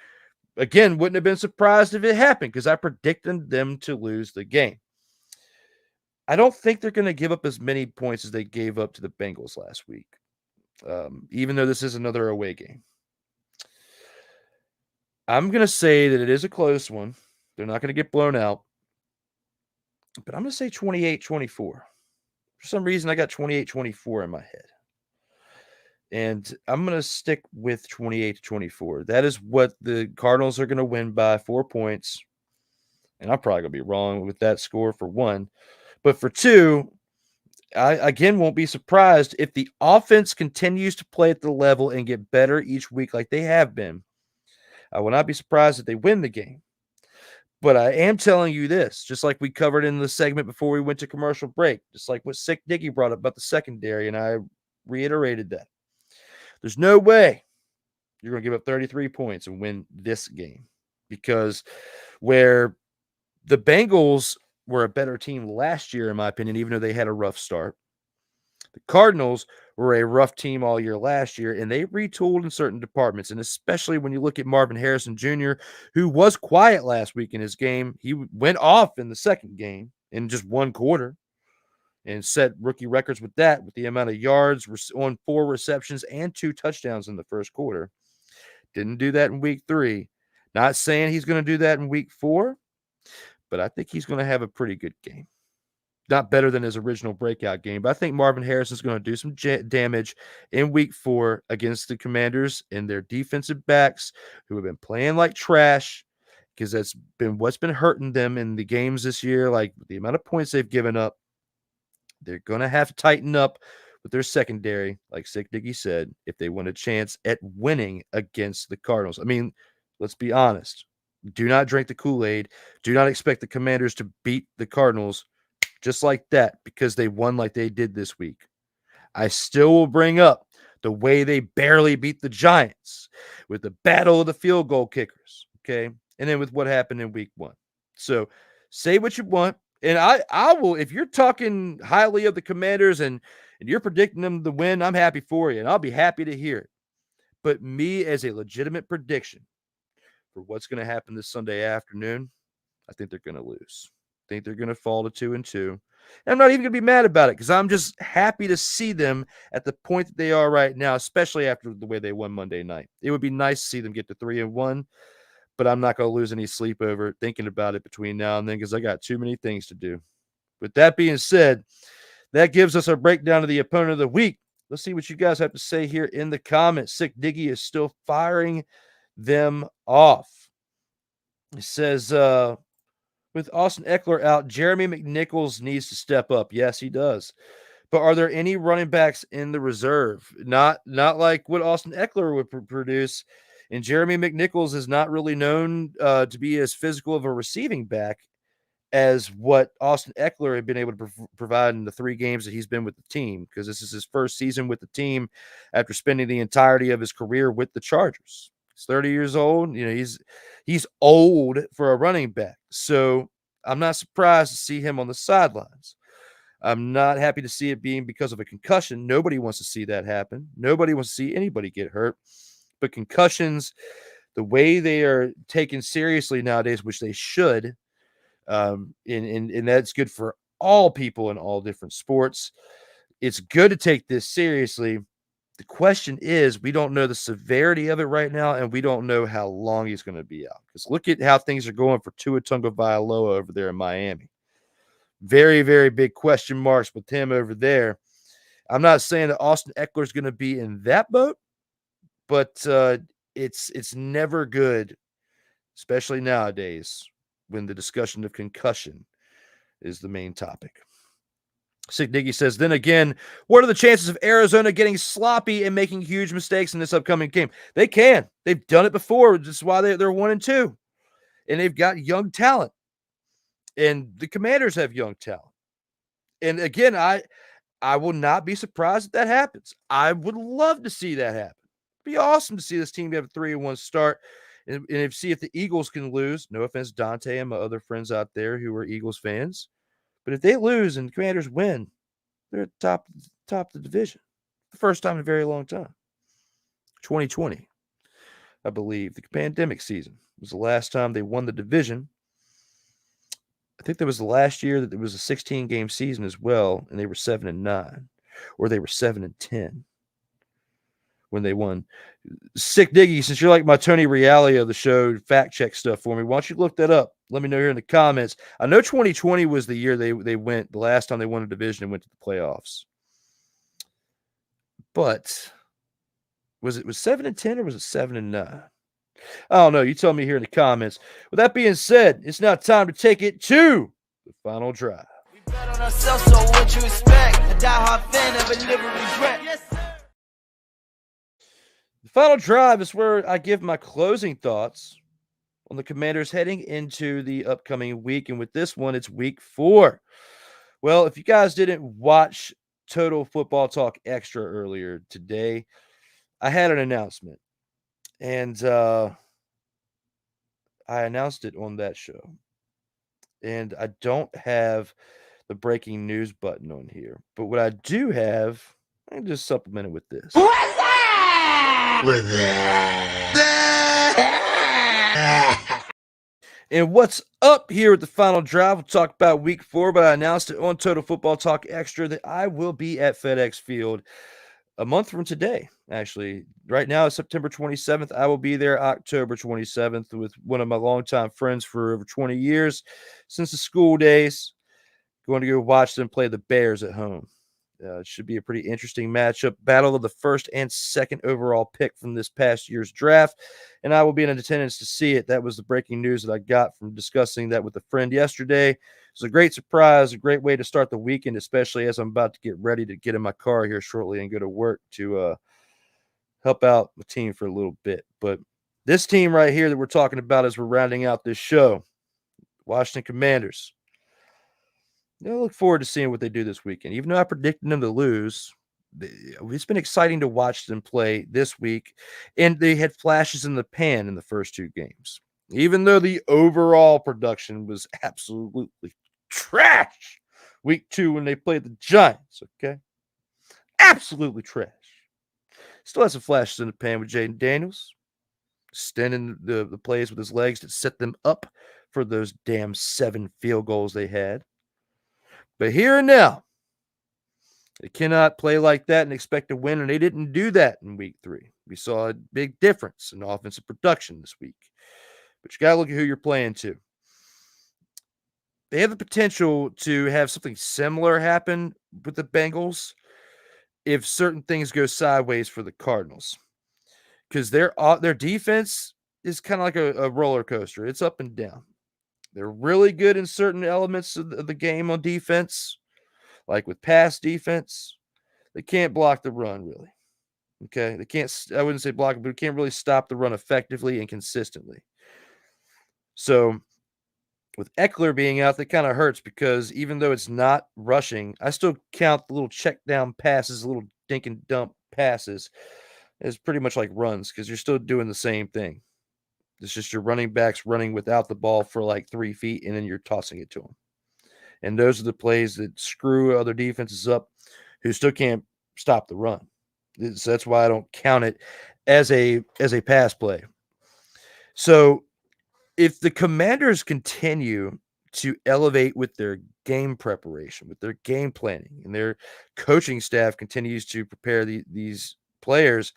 again, wouldn't have been surprised if it happened because I predicted them to lose the game. I don't think they're going to give up as many points as they gave up to the Bengals last week, even though this is another away game. I'm going to say that it is a close one. They're not going to get blown out. But I'm going to say 28-24. For some reason, I got 28-24 in my head. And I'm going to stick with 28-24. That is what the Cardinals are going to win by 4 points. And I'm probably going to be wrong with that score for 1. But for 2, I again won't be surprised if the offense continues to play at the level and get better each week like they have been. I will not be surprised if they win the game. But I am telling you this, just like we covered in the segment before we went to commercial break, just like what Sick Diggy brought up about the secondary, and I reiterated that. There's no way you're going to give up 33 points and win this game, because where the Bengals were a better team last year, in my opinion, even though they had a rough start, the Cardinals were a rough team all year last year, and they retooled in certain departments. And especially when you look at Marvin Harrison Jr., who was quiet last week in his game. He went off in the second game in just 1 quarter and set rookie records with that, with the amount of yards on 4 receptions and 2 touchdowns in the first quarter. Didn't do that in week 3. Not saying he's going to do that in week 4, but I think he's going to have a pretty good game. Not better than his original breakout game, but I think Marvin Harrison's going to do some damage in week 4 against the Commanders and their defensive backs who have been playing like trash, because that's been what's been hurting them in the games this year. Like the amount of points they've given up, they're going to have to tighten up with their secondary, like Sick Diggy said, if they want a chance at winning against the Cardinals. I mean, let's be honest. Do not drink the Kool-Aid. Do not expect the Commanders to beat the Cardinals just like that because they won like they did this week. I still will bring up the way they barely beat the Giants with the battle of the field goal kickers, okay? And then with what happened in week 1. So say what you want, and I will, if you're talking highly of the Commanders and you're predicting them to win, I'm happy for you, and I'll be happy to hear it. But me, as a legitimate prediction for what's going to happen this Sunday afternoon, I think they're going to lose. I think they're going to fall to 2-2. And I'm not even going to be mad about it because I'm just happy to see them at the point that they are right now, especially after the way they won Monday night. It would be nice to see them get to 3-1, but I'm not going to lose any sleep over thinking about it between now and then because I got too many things to do. With that being said, that gives us our breakdown of the opponent of the week. Let's see what you guys have to say here in the comments. Sick Diggy is still firing them off. It says, with Austin Eckler out, Jeremy McNichols needs to step up. Yes, he does. But are there any running backs in the reserve? Not like what Austin Eckler would produce. And Jeremy McNichols is not really known to be as physical of a receiving back as what Austin Eckler had been able to provide in the 3 games that he's been with the team, because this is his first season with the team after spending the entirety of his career with the Chargers. He's 30 years old. You know, he's old for a running back. So I'm not surprised to see him on the sidelines. I'm not happy to see it being because of a concussion. Nobody wants to see that happen. Nobody wants to see anybody get hurt. But concussions, the way they are taken seriously nowadays, which they should, and that's good for all people in all different sports. It's good to take this seriously. The question is, we don't know the severity of it right now, and we don't know how long he's going to be out. Because look at how things are going for Tua Tagovailoa over there in Miami. Very, very big question marks with him over there. I'm not saying that Austin Eckler is going to be in that boat, but it's never good, especially nowadays, when the discussion of concussion is the main topic. Sick Diggy says, then again, what are the chances of Arizona getting sloppy and making huge mistakes in this upcoming game? They can. They've done it before. That's why they're 1-2. And they've got young talent. And the Commanders have young talent. And again, I will not be surprised if that happens. I would love to see that happen. It'd be awesome to see this team have a 3-1 start and see if the Eagles can lose. No offense, Dante and my other friends out there who are Eagles fans. But if they lose and the Commanders win, they're at the top of the division. The first time in a very long time. 2020. I believe. The pandemic season was the last time they won the division. I think that was the last year that there was a 16-game season as well, and they were 7-9, or they were 7-10 when they won. Sick Diggy, since you're like my Tony Reale of the show, fact check stuff for me. Why don't you look that up? Let me know here in the comments. I know 2020 was the year they went, the last time they won a division and went to the playoffs. But was 7-10 or was it 7-9? I don't know. You tell me here in the comments. With that being said, it's now time to take it to the final drive. We bet on ourselves, so what you expect? A diehard fan never live with regret. Yes, sir. The final drive is where I give my closing thoughts on the Commanders heading into the upcoming week. And with this one, it's week 4. Well, if you guys didn't watch Total Football Talk Extra earlier today, I had an announcement. And I announced it on that show. And I don't have the breaking news button on here. But what I do have, I can just supplement it with this. What's that? With that. And what's up here at the final drive? We'll talk about week 4, but I announced it on Total Football Talk Extra that I will be at FedEx Field a month from today. Actually, right now, September 27th. I will be there October 27th with one of my longtime friends for over 20 years since the school days. Going to go watch them play the Bears at home. It should be a pretty interesting matchup. Battle of the first and second overall pick from this past year's draft. And I will be in attendance to see it. That was the breaking news that I got from discussing that with a friend yesterday. It was a great surprise, a great way to start the weekend, especially as I'm about to get ready to get in my car here shortly and go to work to help out the team for a little bit. But this team right here that we're talking about as we're rounding out this show, Washington Commanders. I look forward to seeing what they do this weekend. Even though I predicted them to lose, it's been exciting to watch them play this week. And they had flashes in the pan in the first 2 games. Even though the overall production was absolutely trash week 2 when they played the Giants, okay? Absolutely trash. Still has some flashes in the pan with Jaden Daniels, extending the plays with his legs to set them up for those damn 7 field goals they had. But here and now, they cannot play like that and expect to win, and they didn't do that in week 3. We saw a big difference in offensive production this week. But you got to look at who you're playing to. They have the potential to have something similar happen with the Bengals if certain things go sideways for the Cardinals. Because their defense is kind of like a roller coaster. It's up and down. They're really good in certain elements of the game on defense, like with pass defense. They can't block the run, really. Okay? They can't, I wouldn't say block it, but they can't really stop the run effectively and consistently. So with Eckler being out, that kind of hurts because even though it's not rushing, I still count the little check down passes, little dink and dump passes as pretty much like runs because you're still doing the same thing. It's just your running backs running without the ball for like 3 feet, and then you're tossing it to them. And those are the plays that screw other defenses up who still can't stop the run. So that's why I don't count it as a pass play. So if the Commanders continue to elevate with their game preparation, with their game planning, and their coaching staff continues to prepare these players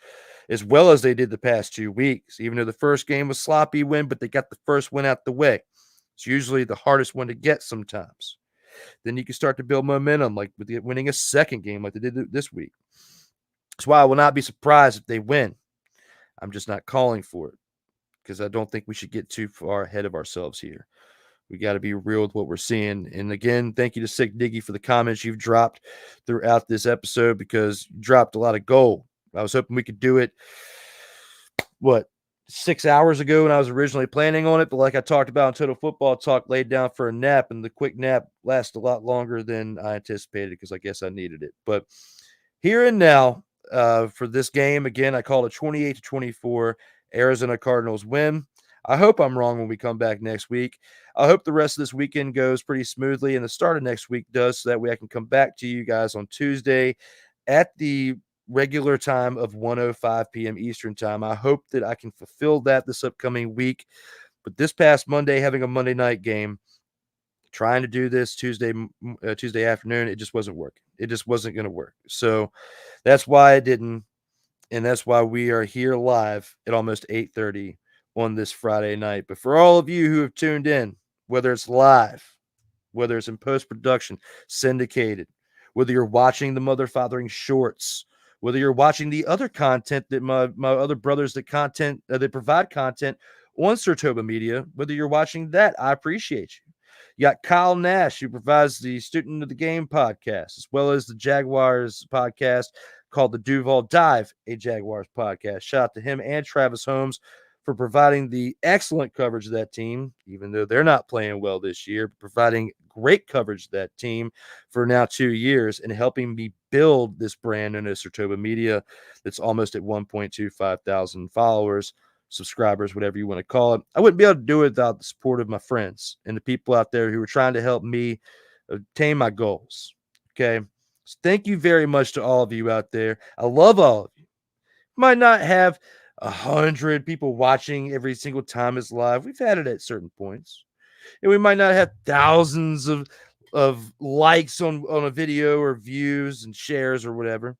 as well as they did the past 2 weeks, even though the first game was sloppy win, but they got the first win out the way. It's usually the hardest one to get sometimes. Then you can start to build momentum, like with winning a second game like they did this week. That's why I will not be surprised if they win. I'm just not calling for it because I don't think we should get too far ahead of ourselves here. We got to be real with what we're seeing. And again, thank you to Sick Diggy for the comments you've dropped throughout this episode because you dropped a lot of gold. I was hoping we could do it, 6 hours ago when I was originally planning on it. But like I talked about in Total Football Talk, laid down for a nap, and the quick nap lasted a lot longer than I anticipated because I guess I needed it. But here and now for this game, again, I called it 28-24 Arizona Cardinals win. I hope I'm wrong when we come back next week. I hope the rest of this weekend goes pretty smoothly and the start of next week does so that way I can come back to you guys on Tuesday at the regular time of 1:05 p.m. Eastern time. I hope that I can fulfill that this upcoming week. But this past Monday, having a Monday night game, trying to do this Tuesday afternoon, it just wasn't working. It just wasn't going to work. So that's why I didn't. And that's why we are here live at almost 8:30 on this Friday night. But for all of you who have tuned in, whether it's live, whether it's in post-production, syndicated, whether you're watching the Mother Fathering shorts, whether you're watching the other content that my other brothers that provide content on Sartoba Media, whether you're watching that, I appreciate you. You got Kyle Nash, who provides the Student of the Game podcast, as well as the Jaguars podcast called the Duval Dive, a Jaguars podcast. Shout out to him and Travis Holmes for providing the excellent coverage of that team, even though they're not playing well this year, providing great coverage of that team for now 2 years and helping me build this brand known as Sartoba Media that's almost at 1.25 thousand followers, subscribers, whatever you want to call it. I wouldn't be able to do it without the support of my friends and the people out there who are trying to help me attain my goals. Okay. So thank you very much to all of you out there. I love all of you. Might not have 100 people watching every single time it's live. We've had it at certain points. And we might not have thousands of likes on a video or views and shares or whatever.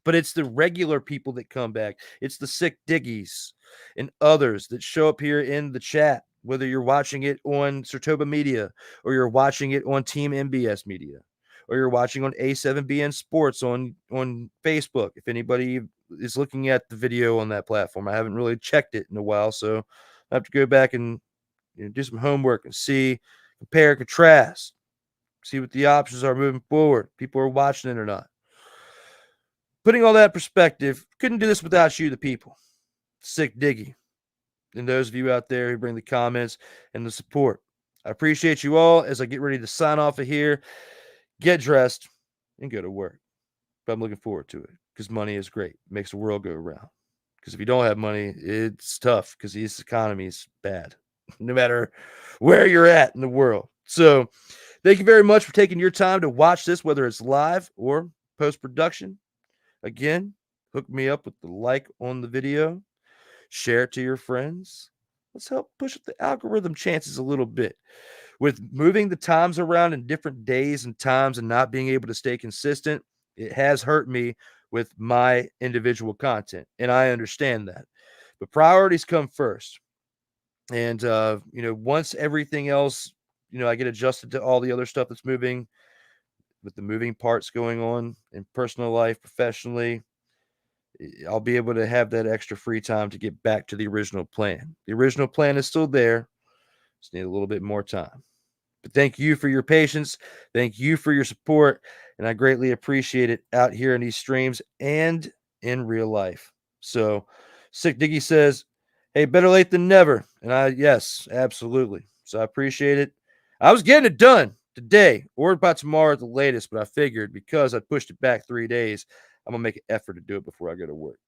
But it's the regular people that come back. It's the Sick Diggies and others that show up here in the chat, whether you're watching it on Sartoba Media or you're watching it on Team MBS Media or you're watching on A7BN Sports on Facebook. If anybody is looking at the video on that platform, I haven't really checked it in a while, so I have to go back and do some homework and see, compare, contrast, see what the options are moving forward. People are watching it or not. Putting all that in perspective, couldn't do this without you, the people. Sick Diggy. And those of you out there who bring the comments and the support. I appreciate you all as I get ready to sign off of here, get dressed, and go to work. But I'm looking forward to it because money is great. It makes the world go around. Because if you don't have money, it's tough because this economy is bad, no matter where you're at in the world. So thank you very much for taking your time to watch this, whether it's live or post-production. Again, hook me up with the like on the video. Share it to your friends. Let's help push up the algorithm chances a little bit. With moving the times around in different days and times and not being able to stay consistent, it has hurt me with my individual content. And I understand that. But priorities come first. And, once everything else, I get adjusted to all the other stuff that's moving, with the moving parts going on in personal life, professionally, I'll be able to have that extra free time to get back to the original plan. The original plan is still there. Just need a little bit more time. But thank you for your patience. Thank you for your support. And I greatly appreciate it out here in these streams and in real life. So Sick Diggy says, hey, better late than never. And yes, absolutely. So I appreciate it. I was getting it done today or by tomorrow at the latest, but I figured because I pushed it back 3 days, I'm going to make an effort to do it before I go to work.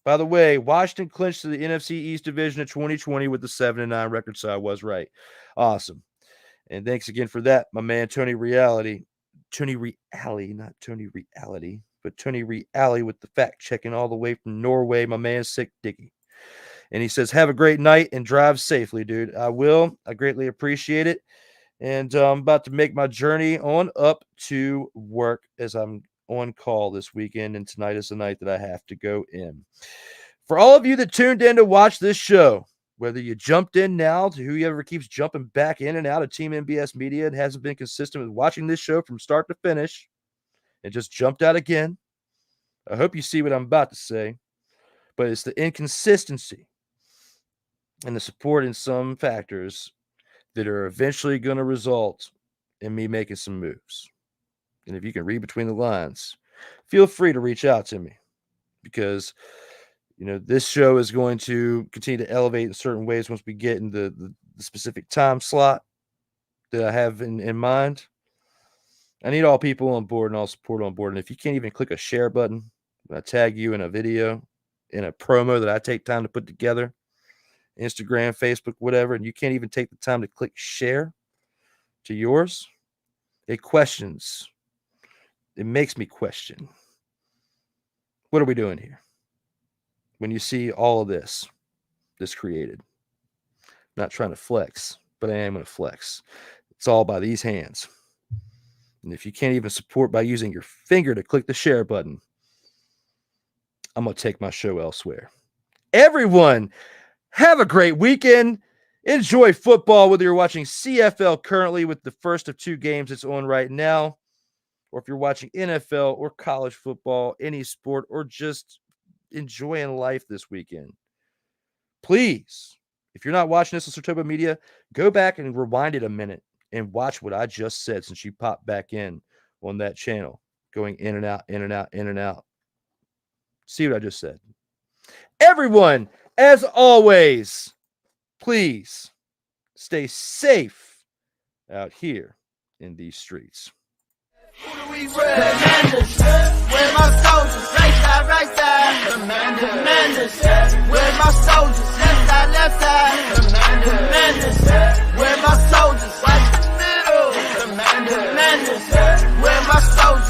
By the way, Washington clinched the NFC East Division of 2020 with the 7-9 record, so I was right. Awesome. And thanks again for that, my man, Tony Reality. Tony Reality, not Tony Reality, but Tony Reality with the fact checking all the way from Norway, my man, Sick Diggy. And he says, have a great night and drive safely, dude. I will. I greatly appreciate it. And I'm about to make my journey on up to work as I'm on call this weekend. And tonight is the night that I have to go in. For all of you that tuned in to watch this show, whether you jumped in now to whoever keeps jumping back in and out of Team MBS Media and hasn't been consistent with watching this show from start to finish and just jumped out again, I hope you see what I'm about to say. But it's the inconsistency and the support in some factors that are eventually going to result in me making some moves. And if you can read between the lines, feel free to reach out to me because, this show is going to continue to elevate in certain ways once we get in the specific time slot that I have in mind. I need all people on board and all support on board. And if you can't even click a share button, when I tag you in a video, in a promo that I take time to put together, Instagram, Facebook, whatever, and you can't even take the time to click share to yours, it makes me question what are we doing here? When you see all of this created, I'm not trying to flex, but I am going to flex. It's all by these hands. And if you can't even support by using your finger to click the share button, I'm going to take my show elsewhere. Everyone, have a great weekend. Enjoy football, whether you're watching CFL currently with the first of 2 games that's on right now, or if you're watching NFL or college football, any sport, or just enjoying life this weekend. Please, if you're not watching this on Sartoba Media, go back and rewind it a minute and watch what I just said since you popped back in on that channel, going in and out, in and out, in and out. See what I just said. Everyone, as always, please stay safe out here in these streets. Commanders, where my soldiers, right side, Commanders, where my soldiers, left side, Commanders, where my soldiers, watch the middle, Commanders, where my soldiers,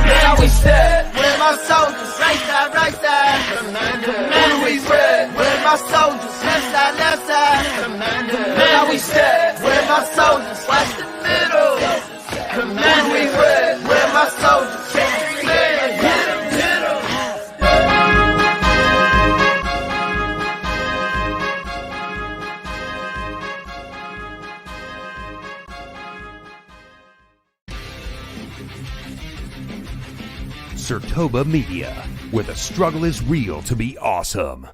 now we step, where my soldiers, right side, Commanders, where my soldiers, left side, now we step, where my soldiers, watch the middle. Commanders, where my soldiers, hit 'em. Sartoba Media, where the struggle is real to be awesome.